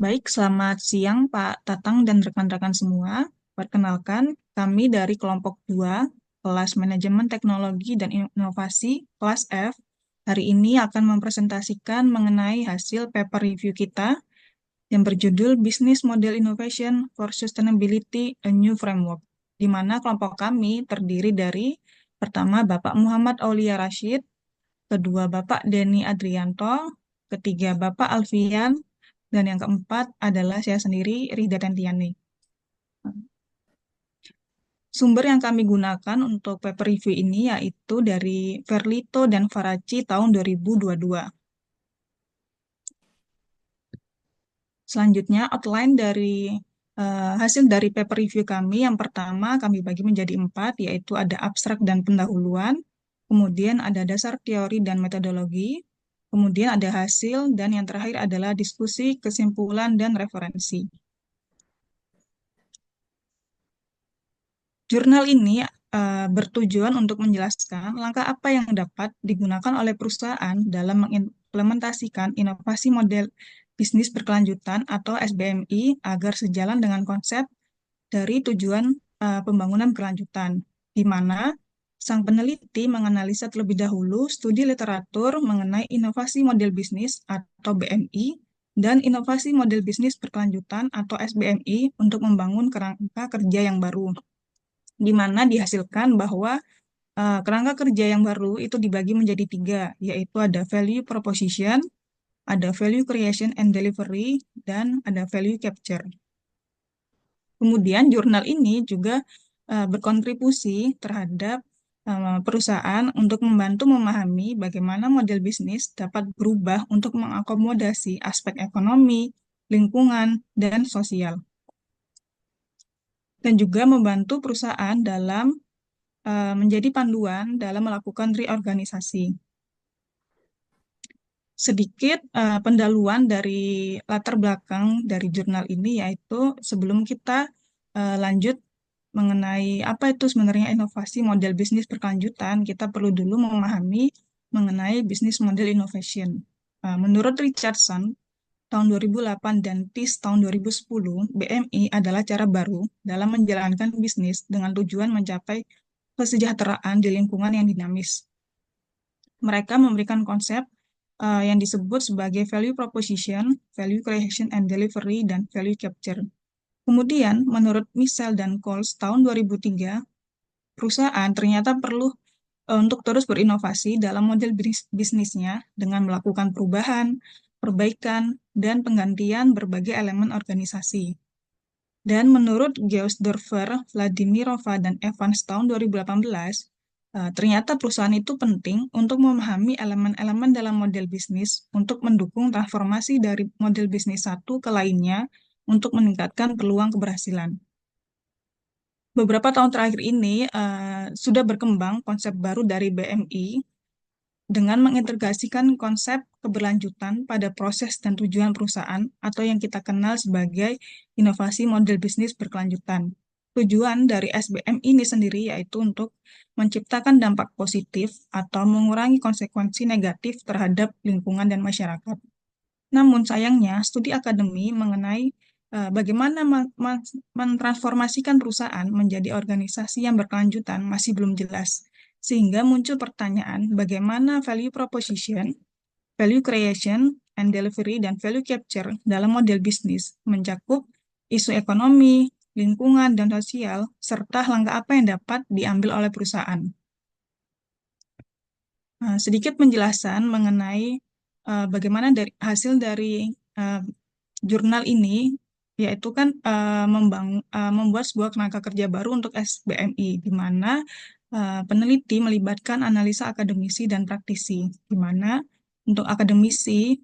Baik, selamat siang Pak Tatang dan rekan-rekan semua. Perkenalkan, kami dari kelompok 2, kelas Manajemen Teknologi dan Inovasi, kelas F, hari ini akan mempresentasikan mengenai hasil paper review kita yang berjudul Business Model Innovation for Sustainability, a New Framework, di mana kelompok kami terdiri dari pertama Bapak Muhammad Aulia Rashid, kedua Bapak Denny Adrianto, ketiga Bapak Alfian, dan yang keempat adalah saya sendiri, Rida Tantiani. Sumber yang kami gunakan untuk paper review ini yaitu dari Verlito dan Faraci tahun 2022. Selanjutnya, outline dari hasil dari paper review kami. Yang pertama, kami bagi menjadi 4, yaitu ada abstrak dan pendahuluan, kemudian ada dasar teori dan metodologi, kemudian ada hasil, dan yang terakhir adalah diskusi, kesimpulan, dan referensi. Jurnal ini bertujuan untuk menjelaskan langkah apa yang dapat digunakan oleh perusahaan dalam mengimplementasikan inovasi model bisnis berkelanjutan atau SBMI agar sejalan dengan konsep dari tujuan pembangunan berkelanjutan, di mana sang peneliti menganalisa terlebih dahulu studi literatur mengenai inovasi model bisnis atau BMI dan inovasi model bisnis berkelanjutan atau SBMI untuk membangun kerangka kerja yang baru, di mana dihasilkan bahwa kerangka kerja yang baru itu dibagi menjadi 3, yaitu ada value proposition, ada value creation and delivery, dan ada value capture. Kemudian jurnal ini juga berkontribusi terhadap perusahaan untuk membantu memahami bagaimana model bisnis dapat berubah untuk mengakomodasi aspek ekonomi, lingkungan, dan sosial. Dan juga membantu perusahaan dalam menjadi panduan dalam melakukan reorganisasi. Sedikit pendahuluan dari latar belakang dari jurnal ini, yaitu sebelum kita lanjut mengenai apa itu sebenarnya inovasi model bisnis berkelanjutan, kita perlu dulu memahami mengenai bisnis model innovation. Menurut Richardson, tahun 2008 dan Peace tahun 2010, BMI adalah cara baru dalam menjalankan bisnis dengan tujuan mencapai kesejahteraan di lingkungan yang dinamis. Mereka memberikan konsep yang disebut sebagai value proposition, value creation and delivery, dan value capture. Kemudian, menurut Michel dan Coles tahun 2003, perusahaan ternyata perlu untuk terus berinovasi dalam model bisnisnya dengan melakukan perubahan, perbaikan, dan penggantian berbagai elemen organisasi. Dan menurut Geusdorfer, Vladimirova, dan Evans tahun 2018, ternyata perusahaan itu penting untuk memahami elemen-elemen dalam model bisnis untuk mendukung transformasi dari model bisnis satu ke lainnya untuk meningkatkan peluang keberhasilan. Beberapa tahun terakhir ini sudah berkembang konsep baru dari BMI dengan mengintegrasikan konsep keberlanjutan pada proses dan tujuan perusahaan atau yang kita kenal sebagai inovasi model bisnis berkelanjutan. Tujuan dari SBM ini sendiri yaitu untuk menciptakan dampak positif atau mengurangi konsekuensi negatif terhadap lingkungan dan masyarakat. Namun sayangnya, studi akademi mengenai bagaimana mentransformasikan perusahaan menjadi organisasi yang berkelanjutan masih belum jelas. Sehingga muncul pertanyaan bagaimana value proposition, value creation, and delivery, dan value capture dalam model bisnis mencakup isu ekonomi, lingkungan, dan sosial, serta langkah apa yang dapat diambil oleh perusahaan. Sedikit penjelasan mengenai bagaimana hasil dari jurnal ini, yaitu kan membuat sebuah kerangka kerja baru untuk SBMI, di mana peneliti melibatkan analisa akademisi dan praktisi, di mana untuk akademisi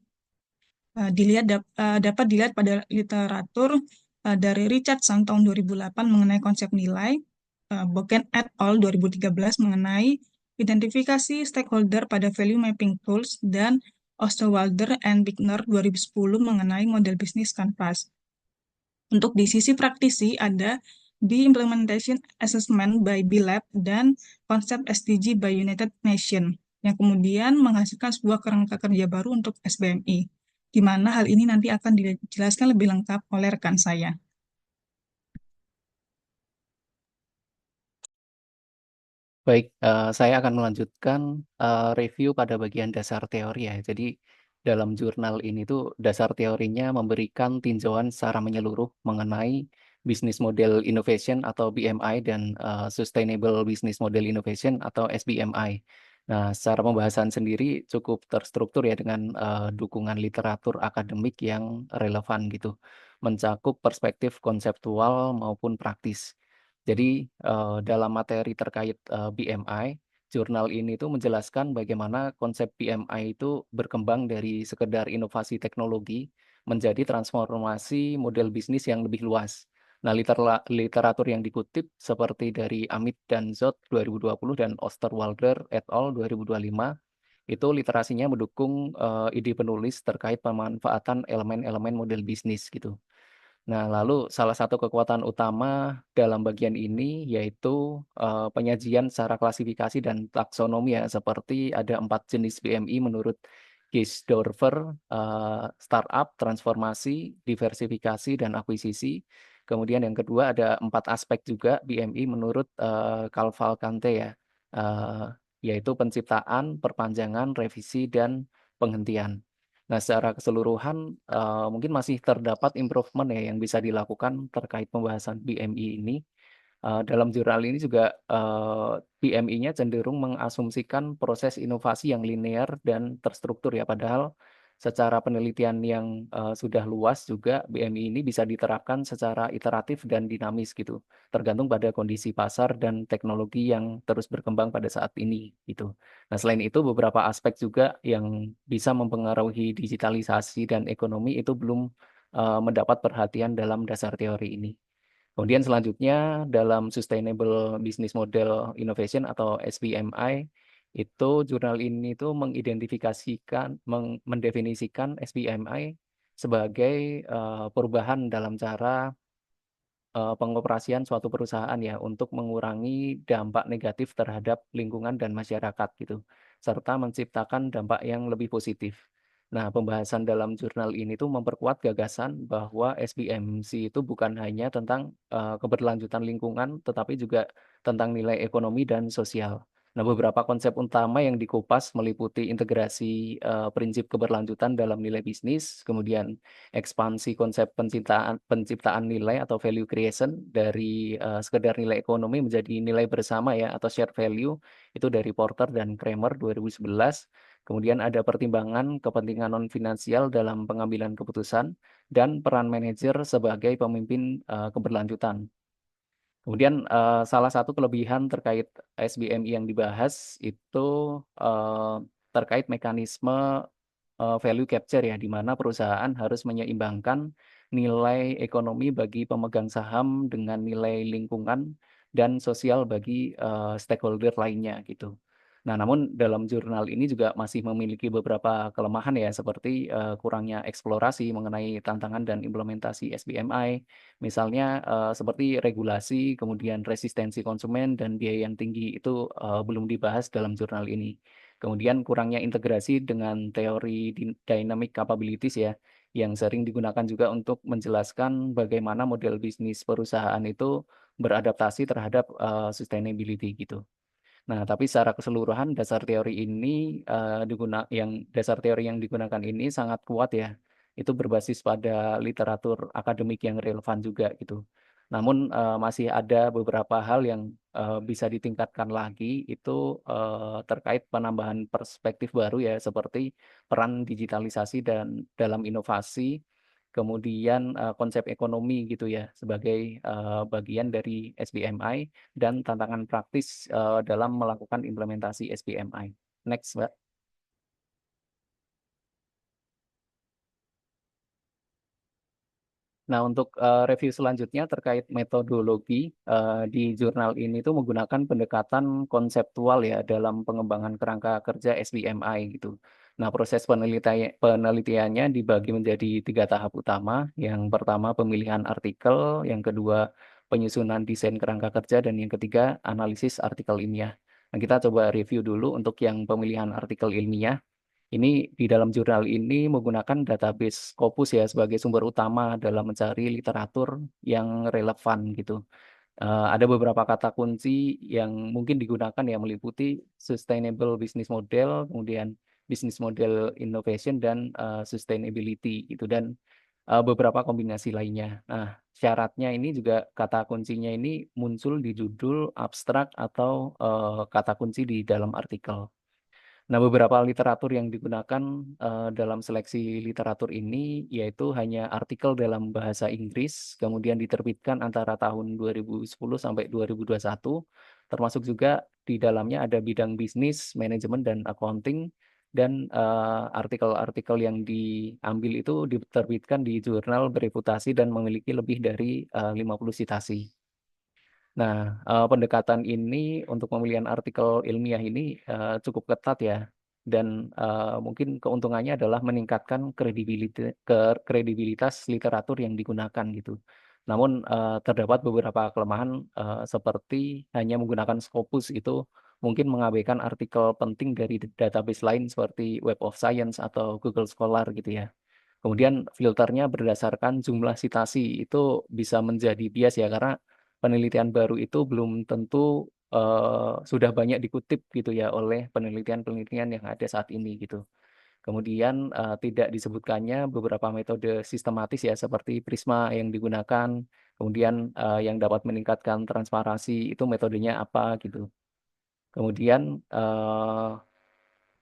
dapat dilihat pada literatur dari Richardson tahun 2008 mengenai konsep nilai, Boken et al. 2013 mengenai identifikasi stakeholder pada value mapping tools, dan Osterwalder and Bickner 2010 mengenai model bisnis kanvas. Untuk di sisi praktisi ada di Implementation Assessment by B-Lab dan konsep SDG by United Nations yang kemudian menghasilkan sebuah kerangka kerja baru untuk SBMI. di mana hal ini nanti akan dijelaskan lebih lengkap oleh rekan saya. Baik, saya akan melanjutkan review pada bagian dasar teori ya. Jadi dalam jurnal ini tuh dasar teorinya memberikan tinjauan secara menyeluruh mengenai Business Model Innovation atau BMI dan Sustainable Business Model Innovation atau SBMI. Nah, secara pembahasan sendiri cukup terstruktur ya dengan dukungan literatur akademik yang relevan gitu, mencakup perspektif konseptual maupun praktis. Jadi dalam materi terkait BMI, jurnal ini tuh menjelaskan bagaimana konsep BMI itu berkembang dari sekedar inovasi teknologi menjadi transformasi model bisnis yang lebih luas. Nah, literatur yang dikutip seperti dari Amit dan Zott 2020 dan Osterwalder et al. 2025 itu literasinya mendukung ide penulis terkait pemanfaatan elemen-elemen model bisnis gitu. Nah, lalu salah satu kekuatan utama dalam bagian ini yaitu penyajian secara klasifikasi dan taksonomi ya, seperti ada 4 jenis BMI menurut Gisdorfer, startup, transformasi, diversifikasi, dan akuisisi. Kemudian yang kedua ada 4 aspek juga BMI menurut Cavalcante ya, eh, yaitu penciptaan, perpanjangan, revisi, dan penghentian. Nah, secara keseluruhan mungkin masih terdapat improvement ya yang bisa dilakukan terkait pembahasan BMI ini. Dalam jurnal ini juga BMI-nya cenderung mengasumsikan proses inovasi yang linear dan terstruktur ya, padahal secara penelitian yang sudah luas juga BMI ini bisa diterapkan secara iteratif dan dinamis gitu, tergantung pada kondisi pasar dan teknologi yang terus berkembang pada saat ini gitu. Nah, selain itu beberapa aspek juga yang bisa mempengaruhi digitalisasi dan ekonomi itu belum mendapat perhatian dalam dasar teori ini. Kemudian selanjutnya dalam Sustainable Business Model Innovation atau SBMI itu jurnal ini tuh mendefinisikan SBMI sebagai perubahan dalam cara pengoperasian suatu perusahaan ya untuk mengurangi dampak negatif terhadap lingkungan dan masyarakat gitu, serta menciptakan dampak yang lebih positif. Nah, pembahasan dalam jurnal ini tuh memperkuat gagasan bahwa SBMC itu bukan hanya tentang keberlanjutan lingkungan, tetapi juga tentang nilai ekonomi dan sosial. Nah, beberapa konsep utama yang dikupas meliputi integrasi prinsip keberlanjutan dalam nilai bisnis, kemudian ekspansi konsep penciptaan nilai atau value creation dari sekedar nilai ekonomi menjadi nilai bersama ya atau shared value, itu dari Porter dan Kramer 2011. Kemudian ada pertimbangan kepentingan non finansial dalam pengambilan keputusan dan peran manajer sebagai pemimpin keberlanjutan. Kemudian salah satu kelebihan terkait SBMI yang dibahas itu eh, terkait mekanisme value capture ya, di mana perusahaan harus menyeimbangkan nilai ekonomi bagi pemegang saham dengan nilai lingkungan dan sosial bagi stakeholder lainnya gitu. Nah, namun dalam jurnal ini juga masih memiliki beberapa kelemahan ya, seperti kurangnya eksplorasi mengenai tantangan dan implementasi SBMI, misalnya seperti regulasi, kemudian resistensi konsumen dan biaya yang tinggi itu belum dibahas dalam jurnal ini. Kemudian kurangnya integrasi dengan teori dynamic capabilities ya, yang sering digunakan juga untuk menjelaskan bagaimana model bisnis perusahaan itu beradaptasi terhadap sustainability gitu. Nah, tapi secara keseluruhan dasar teori ini dasar teori yang digunakan ini sangat kuat ya. Itu berbasis pada literatur akademik yang relevan juga gitu. Namun masih ada beberapa hal yang bisa ditingkatkan lagi itu terkait penambahan perspektif baru ya, seperti peran digitalisasi dan dalam inovasi, kemudian konsep ekonomi gitu ya sebagai bagian dari SBMI dan tantangan praktis dalam melakukan implementasi SBMI. Next, Mbak. Nah, untuk review selanjutnya terkait metodologi di jurnal ini tuh menggunakan pendekatan konseptual ya dalam pengembangan kerangka kerja SBMI gitu. Nah, proses penelitiannya dibagi menjadi 3 tahap utama. Yang pertama pemilihan artikel, yang kedua penyusunan desain kerangka kerja, dan yang ketiga analisis artikel ilmiah. Nah, kita coba review dulu untuk yang pemilihan artikel ilmiah. Ini di dalam jurnal ini menggunakan database Scopus ya sebagai sumber utama dalam mencari literatur yang relevan gitu. Ada beberapa kata kunci yang mungkin digunakan ya meliputi sustainable business model, kemudian business model innovation dan sustainability gitu dan beberapa kombinasi lainnya. Nah, syaratnya ini juga kata kuncinya ini muncul di judul abstrak atau kata kunci di dalam artikel. Nah, beberapa literatur yang digunakan dalam seleksi literatur ini yaitu hanya artikel dalam bahasa Inggris, kemudian diterbitkan antara tahun 2010 sampai 2021, termasuk juga di dalamnya ada bidang bisnis, manajemen, dan accounting, dan artikel-artikel yang diambil itu diterbitkan di jurnal bereputasi dan memiliki lebih dari 50 citasi. Nah, pendekatan ini untuk pemilihan artikel ilmiah ini cukup ketat ya, dan mungkin keuntungannya adalah meningkatkan kredibilitas literatur yang digunakan gitu. Namun terdapat beberapa kelemahan seperti hanya menggunakan Scopus itu mungkin mengabaikan artikel penting dari database lain seperti Web of Science atau Google Scholar gitu ya. Kemudian filternya berdasarkan jumlah citasi itu bisa menjadi bias ya karena penelitian baru itu belum tentu sudah banyak dikutip gitu ya oleh penelitian-penelitian yang ada saat ini gitu. Kemudian tidak disebutkannya beberapa metode sistematis ya seperti Prisma yang digunakan, kemudian yang dapat meningkatkan transparansi itu metodenya apa gitu. Kemudian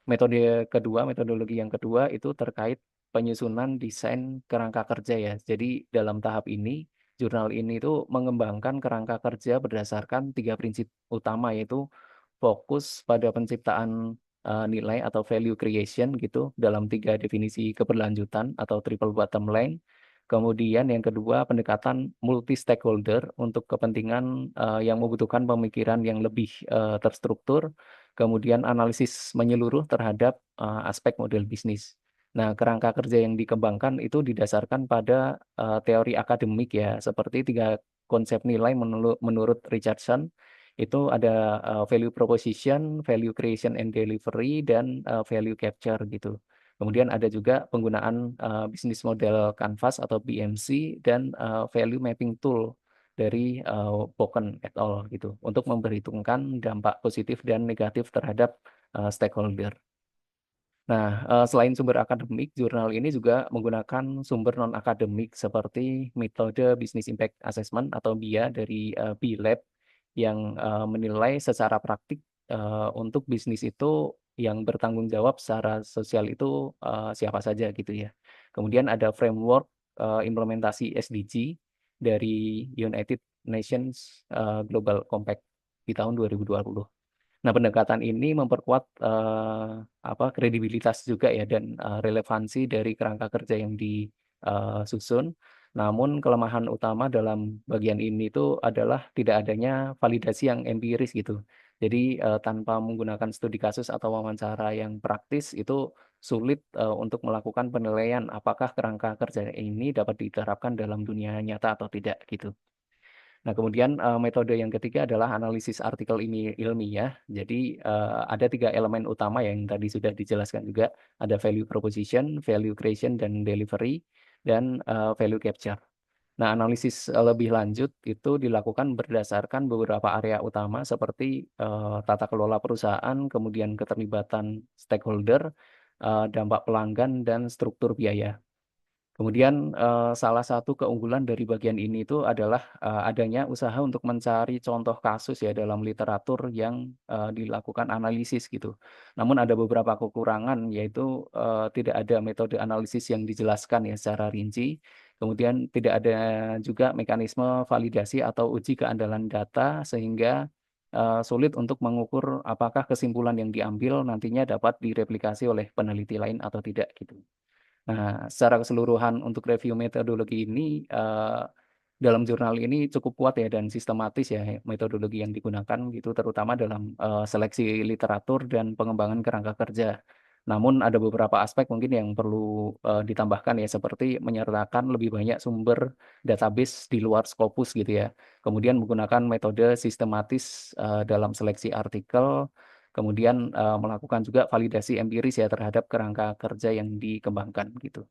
metodologi yang kedua itu terkait penyusunan desain kerangka kerja ya. Jadi dalam tahap ini, jurnal ini itu mengembangkan kerangka kerja berdasarkan tiga prinsip utama yaitu fokus pada penciptaan nilai atau value creation gitu dalam tiga definisi keberlanjutan atau triple bottom line. Kemudian yang kedua pendekatan multi stakeholder untuk kepentingan yang membutuhkan pemikiran yang lebih terstruktur. Kemudian analisis menyeluruh terhadap aspek model bisnis. Nah, kerangka kerja yang dikembangkan itu didasarkan pada teori akademik ya, seperti tiga konsep nilai menurut Richardson. Itu ada value proposition, value creation and delivery, dan value capture gitu. Kemudian ada juga penggunaan business model canvas atau BMC dan value mapping tool dari Boken et al. Gitu untuk memperhitungkan dampak positif dan negatif terhadap stakeholder. Nah, selain sumber akademik, jurnal ini juga menggunakan sumber non-akademik seperti metode Business Impact Assessment atau BIA dari B-Lab yang menilai secara praktik untuk bisnis itu yang bertanggung jawab secara sosial itu siapa saja gitu ya. Kemudian ada framework implementasi SDG dari United Nations Global Compact di tahun 2020. Nah, pendekatan ini memperkuat kredibilitas juga ya dan relevansi dari kerangka kerja yang disusun. Namun kelemahan utama dalam bagian ini itu adalah tidak adanya validasi yang empiris gitu. Jadi tanpa menggunakan studi kasus atau wawancara yang praktis itu sulit untuk melakukan penilaian apakah kerangka kerja ini dapat diterapkan dalam dunia nyata atau tidak gitu. Nah, kemudian metode yang ketiga adalah analisis artikel ini ilmiah. Jadi ada tiga elemen utama yang tadi sudah dijelaskan juga. Ada value proposition, value creation, dan delivery, dan value capture. Nah, analisis lebih lanjut itu dilakukan berdasarkan beberapa area utama seperti tata kelola perusahaan, kemudian keterlibatan stakeholder, dampak pelanggan, dan struktur biaya. Kemudian salah satu keunggulan dari bagian ini itu adalah adanya usaha untuk mencari contoh kasus ya dalam literatur yang dilakukan analisis gitu. Namun ada beberapa kekurangan yaitu tidak ada metode analisis yang dijelaskan ya secara rinci. Kemudian tidak ada juga mekanisme validasi atau uji keandalan data sehingga sulit untuk mengukur apakah kesimpulan yang diambil nantinya dapat direplikasi oleh peneliti lain atau tidak gitu. Nah, secara keseluruhan untuk review metodologi ini dalam jurnal ini cukup kuat ya dan sistematis ya metodologi yang digunakan gitu terutama dalam seleksi literatur dan pengembangan kerangka kerja. Namun ada beberapa aspek mungkin yang perlu ditambahkan ya seperti menyertakan lebih banyak sumber database di luar Scopus gitu ya. Kemudian menggunakan metode sistematis dalam seleksi artikel. Kemudian melakukan juga validasi empiris ya terhadap kerangka kerja yang dikembangkan gitu.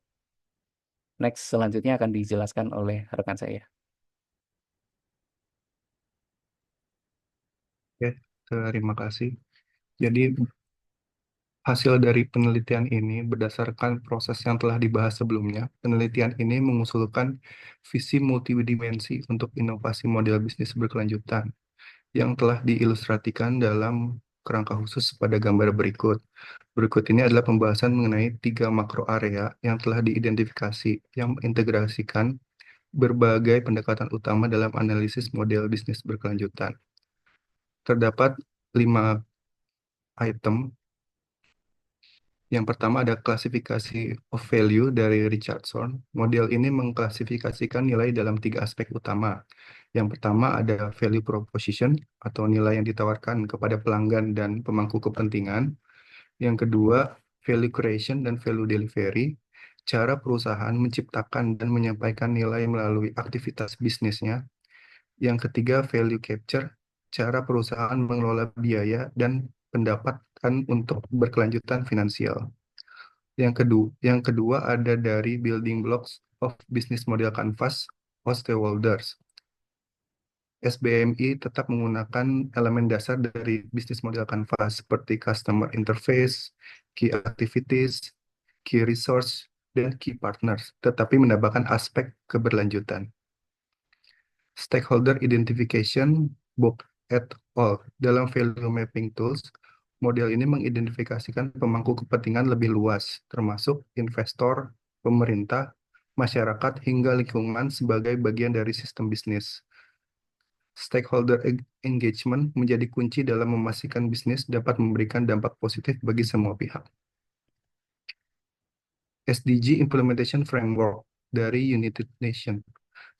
Next, selanjutnya akan dijelaskan oleh rekan saya. Oke, terima kasih. Jadi hasil dari penelitian ini berdasarkan proses yang telah dibahas sebelumnya. Penelitian ini mengusulkan visi multidimensi untuk inovasi model bisnis berkelanjutan yang telah diilustrasikan dalam kerangka khusus pada gambar berikut. Berikut ini adalah pembahasan mengenai 3 makro area yang telah diidentifikasi yang mengintegrasikan berbagai pendekatan utama dalam analisis model bisnis berkelanjutan. Terdapat 5 item. Yang pertama ada klasifikasi of value dari Richardson. Model ini mengklasifikasikan nilai dalam 3 aspek utama. Yang pertama ada value proposition atau nilai yang ditawarkan kepada pelanggan dan pemangku kepentingan. Yang kedua, value creation dan value delivery. Cara perusahaan menciptakan dan menyampaikan nilai melalui aktivitas bisnisnya. Yang ketiga, value capture. Cara perusahaan mengelola biaya dan pendapatan untuk berkelanjutan finansial. Yang kedua ada dari building blocks of business model canvas of stakeholders. SBMI tetap menggunakan elemen dasar dari business model canvas seperti customer interface, key activities, key resource, dan key partners, tetapi menambahkan aspek keberlanjutan. Stakeholder identification, Bob et al. Dalam value mapping tools, model ini mengidentifikasikan pemangku kepentingan lebih luas, termasuk investor, pemerintah, masyarakat, hingga lingkungan sebagai bagian dari sistem bisnis. Stakeholder engagement menjadi kunci dalam memastikan bisnis dapat memberikan dampak positif bagi semua pihak. SDG Implementation Framework dari United Nations.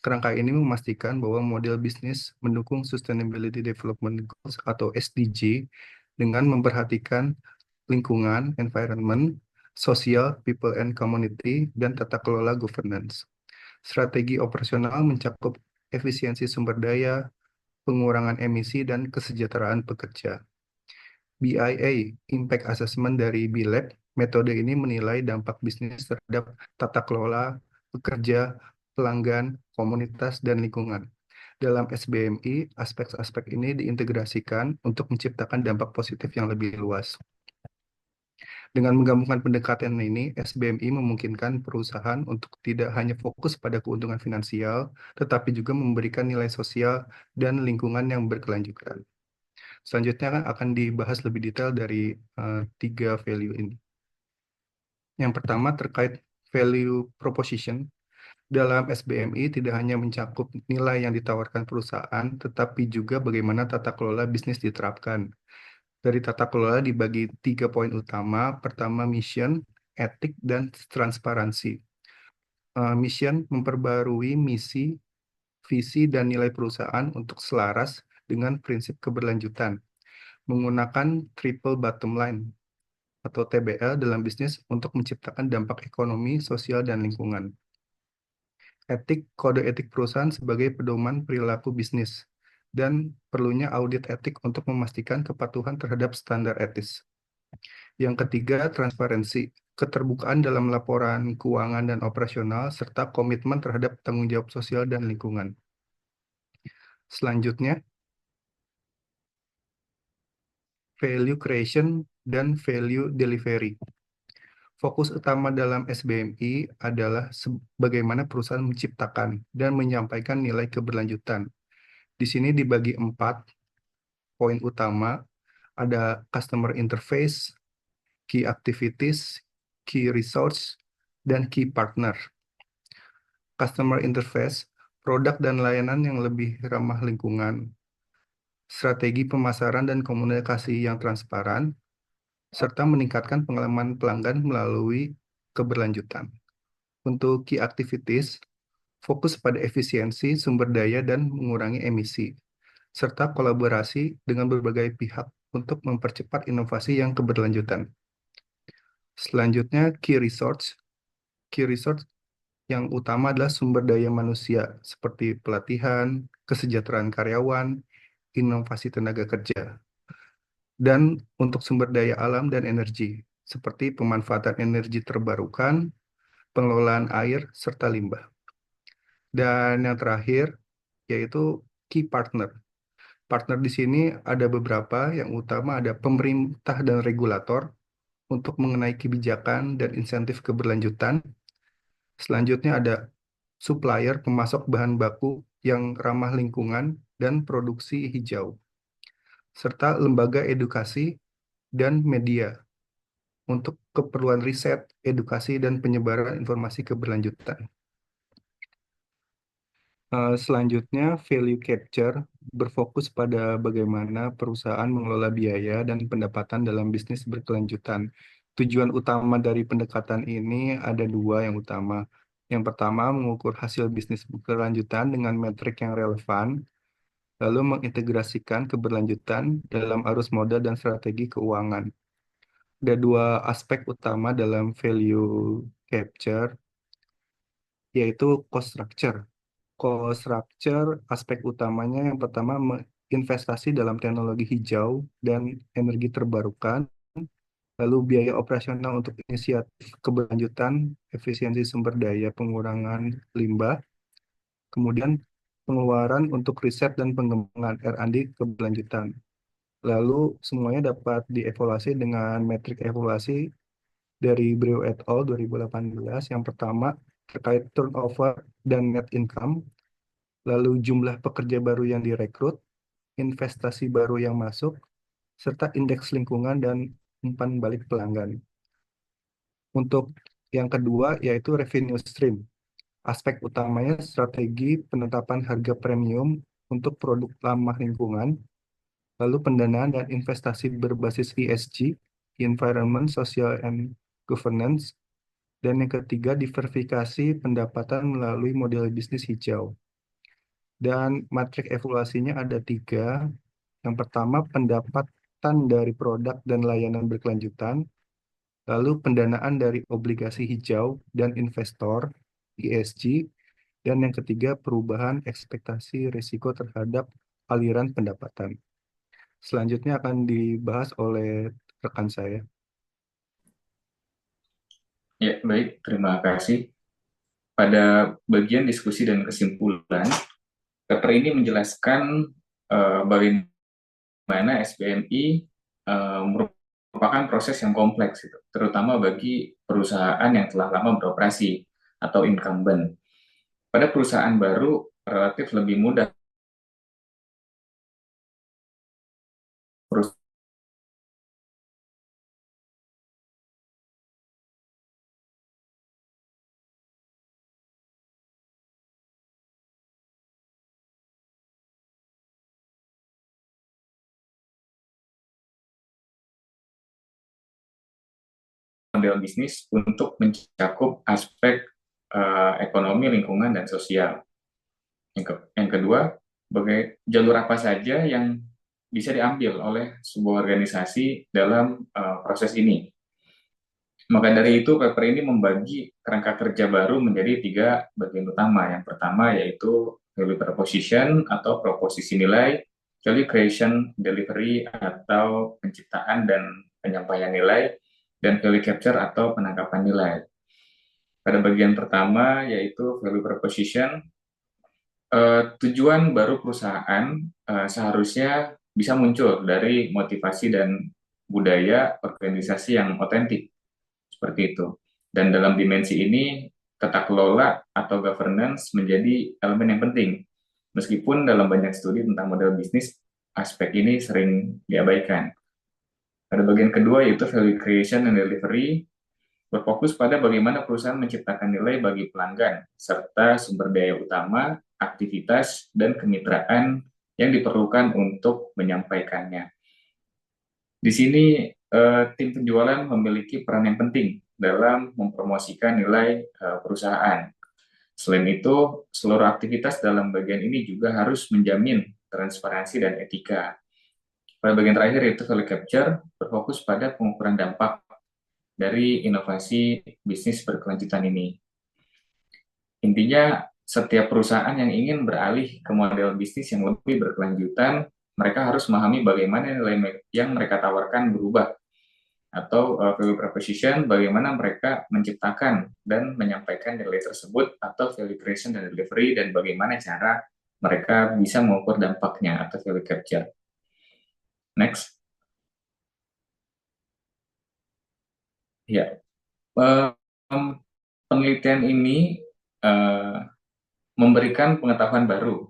Kerangka ini memastikan bahwa model bisnis mendukung Sustainability Development Goals atau SDG dengan memperhatikan lingkungan, environment, sosial, people and community, dan tata kelola governance. Strategi operasional mencakup efisiensi sumber daya, pengurangan emisi, dan kesejahteraan pekerja. BIA, Impact Assessment dari BLAB, metode ini menilai dampak bisnis terhadap tata kelola, pekerja, pelanggan, komunitas, dan lingkungan. Dalam SBMI, aspek-aspek ini diintegrasikan untuk menciptakan dampak positif yang lebih luas. Dengan menggabungkan pendekatan ini, SBMI memungkinkan perusahaan untuk tidak hanya fokus pada keuntungan finansial, tetapi juga memberikan nilai sosial dan lingkungan yang berkelanjutan. Selanjutnya akan dibahas lebih detail dari 3 value ini. Yang pertama terkait value proposition. Dalam SBMI tidak hanya mencakup nilai yang ditawarkan perusahaan, tetapi juga bagaimana tata kelola bisnis diterapkan. Dari tata kelola dibagi 3 poin utama. Pertama, mission, etik, dan transparansi. Mission memperbarui misi, visi, dan nilai perusahaan untuk selaras dengan prinsip keberlanjutan, menggunakan triple bottom line atau TBL dalam bisnis untuk menciptakan dampak ekonomi, sosial, dan lingkungan. Etik, kode etik perusahaan sebagai pedoman perilaku bisnis, dan perlunya audit etik untuk memastikan kepatuhan terhadap standar etis. Yang ketiga, transparansi, keterbukaan dalam laporan keuangan dan operasional, serta komitmen terhadap tanggung jawab sosial dan lingkungan. Selanjutnya, value creation dan value delivery. Fokus utama dalam SBMI adalah bagaimana perusahaan menciptakan dan menyampaikan nilai keberlanjutan. Di sini dibagi 4 poin utama, ada customer interface, key activities, key resource, dan key partner. Customer interface, produk dan layanan yang lebih ramah lingkungan, strategi pemasaran dan komunikasi yang transparan, serta meningkatkan pengalaman pelanggan melalui keberlanjutan. Untuk key activities, fokus pada efisiensi sumber daya dan mengurangi emisi, serta kolaborasi dengan berbagai pihak untuk mempercepat inovasi yang keberlanjutan. Selanjutnya, key resource. Key resource yang utama adalah sumber daya manusia, seperti pelatihan, kesejahteraan karyawan, inovasi tenaga kerja. dan untuk sumber daya alam dan energi, seperti pemanfaatan energi terbarukan, pengelolaan air, serta limbah. Dan yang terakhir, yaitu key partner. Partner di sini ada beberapa, yang utama ada pemerintah dan regulator untuk mengenai kebijakan dan insentif keberlanjutan. Selanjutnya ada supplier pemasok bahan baku yang ramah lingkungan dan produksi hijau, serta lembaga edukasi dan media untuk keperluan riset, edukasi, dan penyebaran informasi keberlanjutan. Selanjutnya, value capture berfokus pada bagaimana perusahaan mengelola biaya dan pendapatan dalam bisnis berkelanjutan. Tujuan utama dari pendekatan ini ada dua yang utama. Yang pertama, mengukur hasil bisnis berkelanjutan dengan metrik yang relevan, lalu mengintegrasikan keberlanjutan dalam arus modal dan strategi keuangan. Ada dua aspek utama dalam value capture, yaitu cost structure. Cost structure, aspek utamanya yang pertama investasi dalam teknologi hijau dan energi terbarukan, lalu biaya operasional untuk inisiatif keberlanjutan, efisiensi sumber daya, pengurangan limbah, kemudian pengeluaran untuk riset dan pengembangan R&D keberlanjutan. Lalu semuanya dapat dievaluasi dengan metrik evaluasi dari Breu et al. 2018. Yang pertama terkait turnover dan net income, lalu jumlah pekerja baru yang direkrut, investasi baru yang masuk, serta indeks lingkungan dan umpan balik pelanggan. Untuk yang kedua yaitu revenue stream. Aspek utamanya strategi penetapan harga premium untuk produk ramah lingkungan, lalu pendanaan dan investasi berbasis ESG, Environment, Social, and Governance, dan yang ketiga diversifikasi pendapatan melalui model bisnis hijau. Dan matrik evaluasinya ada tiga. Yang pertama, pendapatan dari produk dan layanan berkelanjutan, lalu pendanaan dari obligasi hijau dan investor, ESG, dan yang ketiga, perubahan ekspektasi risiko terhadap aliran pendapatan. Selanjutnya akan dibahas oleh rekan saya. Ya, baik. Terima kasih. Pada bagian diskusi dan kesimpulan, paper ini menjelaskan bagaimana SBMI merupakan proses yang kompleks, terutama bagi perusahaan yang telah lama beroperasi atau incumbent. Pada perusahaan baru, relatif lebih mudah model bisnis untuk mencakup aspek ekonomi, lingkungan, dan sosial. Yang kedua, jalur apa saja yang bisa diambil oleh sebuah organisasi dalam proses ini. Maka dari itu, paper ini membagi kerangka kerja baru menjadi tiga bagian utama. Yang pertama yaitu value proposition atau proposisi nilai, value creation, delivery atau penciptaan dan penyampaian nilai, dan value capture atau penangkapan nilai. Pada bagian pertama yaitu value proposition, tujuan baru perusahaan seharusnya bisa muncul dari motivasi dan budaya organisasi yang otentik, seperti itu. Dan dalam dimensi ini, tata kelola atau governance menjadi elemen yang penting. Meskipun dalam banyak studi tentang model bisnis, aspek ini sering diabaikan. Pada bagian kedua yaitu value creation and delivery, berfokus pada bagaimana perusahaan menciptakan nilai bagi pelanggan, serta sumber daya utama, aktivitas, dan kemitraan yang diperlukan untuk menyampaikannya. Di sini, tim penjualan memiliki peran yang penting dalam mempromosikan nilai perusahaan. Selain itu, seluruh aktivitas dalam bagian ini juga harus menjamin transparansi dan etika. Pada bagian terakhir yaitu value capture, berfokus pada pengukuran dampak dari inovasi bisnis berkelanjutan ini. Intinya, setiap perusahaan yang ingin beralih ke model bisnis yang lebih berkelanjutan mereka harus memahami bagaimana nilai yang mereka tawarkan berubah, atau value proposition, bagaimana mereka menciptakan dan menyampaikan nilai tersebut, atau value creation dan delivery, dan bagaimana cara mereka bisa mengukur dampaknya atau value capture. Next. Ya, penelitian ini memberikan pengetahuan baru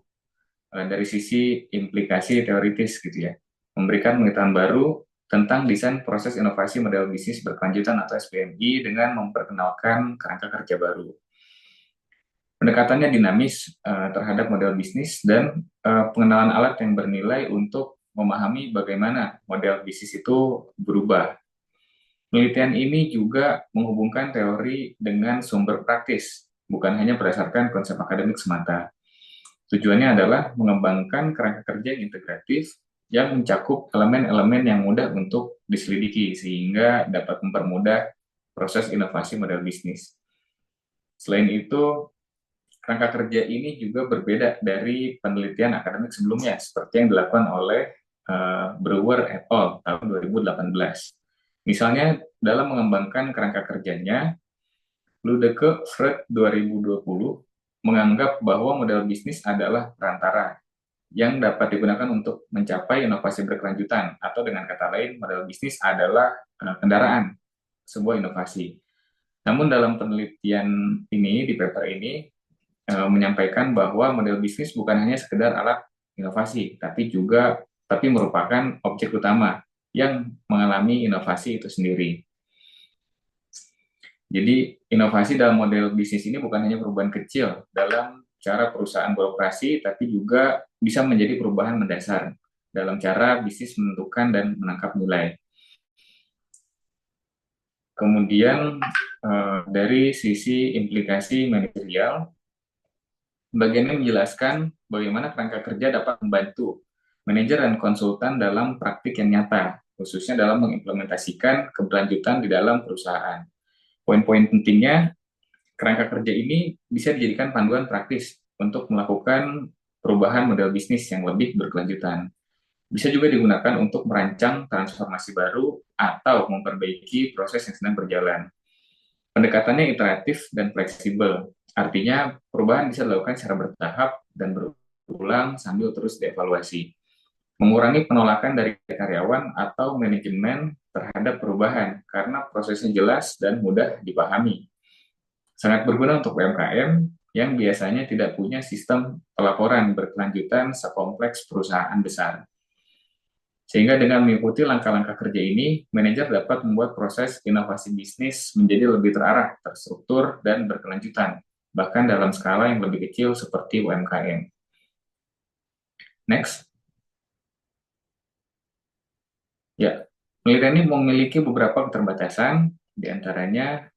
dari sisi implikasi teoritis gitu ya, memberikan pengetahuan baru tentang desain proses inovasi model bisnis berkelanjutan atau SPMI dengan memperkenalkan kerangka kerja baru. Pendekatannya dinamis terhadap model bisnis dan pengenalan alat yang bernilai untuk memahami bagaimana model bisnis itu berubah. Penelitian ini juga menghubungkan teori dengan sumber praktis, bukan hanya berdasarkan konsep akademik semata. Tujuannya adalah mengembangkan kerangka kerja yang integratif yang mencakup elemen-elemen yang mudah untuk diselidiki sehingga dapat mempermudah proses inovasi model bisnis. Selain itu, kerangka kerja ini juga berbeda dari penelitian akademik sebelumnya seperti yang dilakukan oleh Brewer et al. Tahun 2018. Misalnya, dalam mengembangkan kerangka kerjanya, Ludeke Freud 2020 menganggap bahwa model bisnis adalah perantara yang dapat digunakan untuk mencapai inovasi berkelanjutan, atau dengan kata lain, model bisnis adalah kendaraan sebuah inovasi. Namun dalam penelitian ini, di paper ini, menyampaikan bahwa model bisnis bukan hanya sekedar alat inovasi, tapi merupakan objek utama yang mengalami inovasi itu sendiri. Jadi inovasi dalam model bisnis ini bukan hanya perubahan kecil dalam cara perusahaan beroperasi, tapi juga bisa menjadi perubahan mendasar dalam cara bisnis menentukan dan menangkap nilai. Kemudian dari sisi implikasi manajerial, bagian ini menjelaskan bagaimana kerangka kerja dapat membantu manajer dan konsultan dalam praktik yang nyata, khususnya dalam mengimplementasikan keberlanjutan di dalam perusahaan. Poin-poin pentingnya, kerangka kerja ini bisa dijadikan panduan praktis untuk melakukan perubahan model bisnis yang lebih berkelanjutan. Bisa juga digunakan untuk merancang transformasi baru atau memperbaiki proses yang sedang berjalan. Pendekatannya iteratif dan fleksibel, artinya perubahan bisa dilakukan secara bertahap dan berulang sambil terus dievaluasi. Mengurangi penolakan dari karyawan atau manajemen terhadap perubahan karena prosesnya jelas dan mudah dipahami. Sangat berguna untuk UMKM yang biasanya tidak punya sistem pelaporan berkelanjutan sekompleks perusahaan besar. Sehingga dengan mengikuti langkah-langkah kerja ini, manajer dapat membuat proses inovasi bisnis menjadi lebih terarah, terstruktur, dan berkelanjutan, bahkan dalam skala yang lebih kecil seperti UMKM. Next. Ya, penelitian ini memiliki beberapa keterbatasan, diantaranya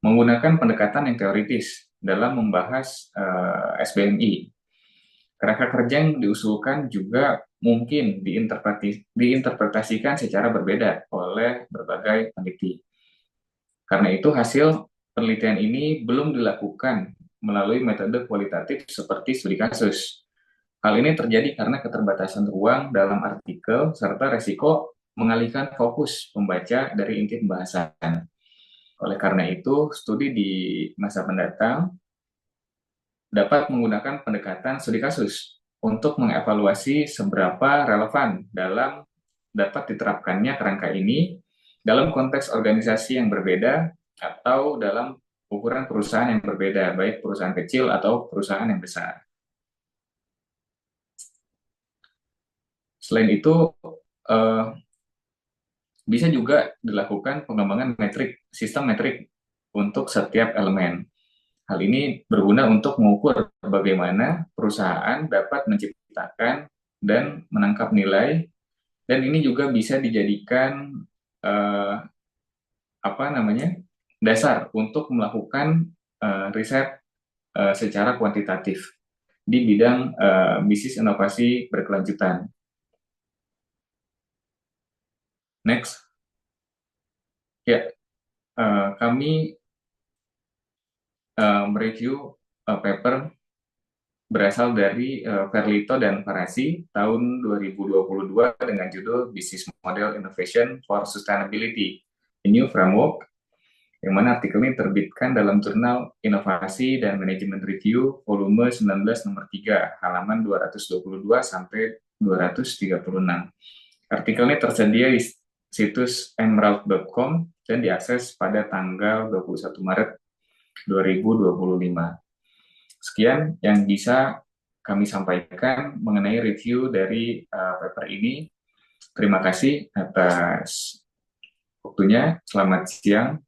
menggunakan pendekatan yang teoritis dalam membahas SBMI. Kerangka kerja yang diusulkan juga mungkin diinterpretasikan secara berbeda oleh berbagai peneliti. Karena itu, hasil penelitian ini belum dilakukan melalui metode kualitatif seperti studi kasus. Hal ini terjadi karena keterbatasan ruang dalam artikel serta resiko mengalihkan fokus pembaca dari inti pembahasan. Oleh karena itu, studi di masa mendatang dapat menggunakan pendekatan studi kasus untuk mengevaluasi seberapa relevan dalam dapat diterapkannya kerangka ini dalam konteks organisasi yang berbeda atau dalam ukuran perusahaan yang berbeda, baik perusahaan kecil atau perusahaan yang besar. Selain itu, bisa juga dilakukan pengembangan sistem metrik untuk setiap elemen. Hal ini berguna untuk mengukur bagaimana perusahaan dapat menciptakan dan menangkap nilai, dan ini juga bisa dijadikan dasar untuk melakukan riset secara kuantitatif di bidang bisnis inovasi berkelanjutan. Next. Ya, kami mereview paper berasal dari Verlito dan Farasi tahun 2022 dengan judul Business Model Innovation for Sustainability, a New Framework, yang mana artikel ini terbitkan dalam jurnal Inovasi dan Manajemen Review volume 19 nomor 3, halaman 222 sampai 236. Artikel ini tersedia di situs emerald.com dan diakses pada tanggal 21 Maret 2025. Sekian yang bisa kami sampaikan mengenai review dari paper ini. Terima kasih atas waktunya. Selamat siang.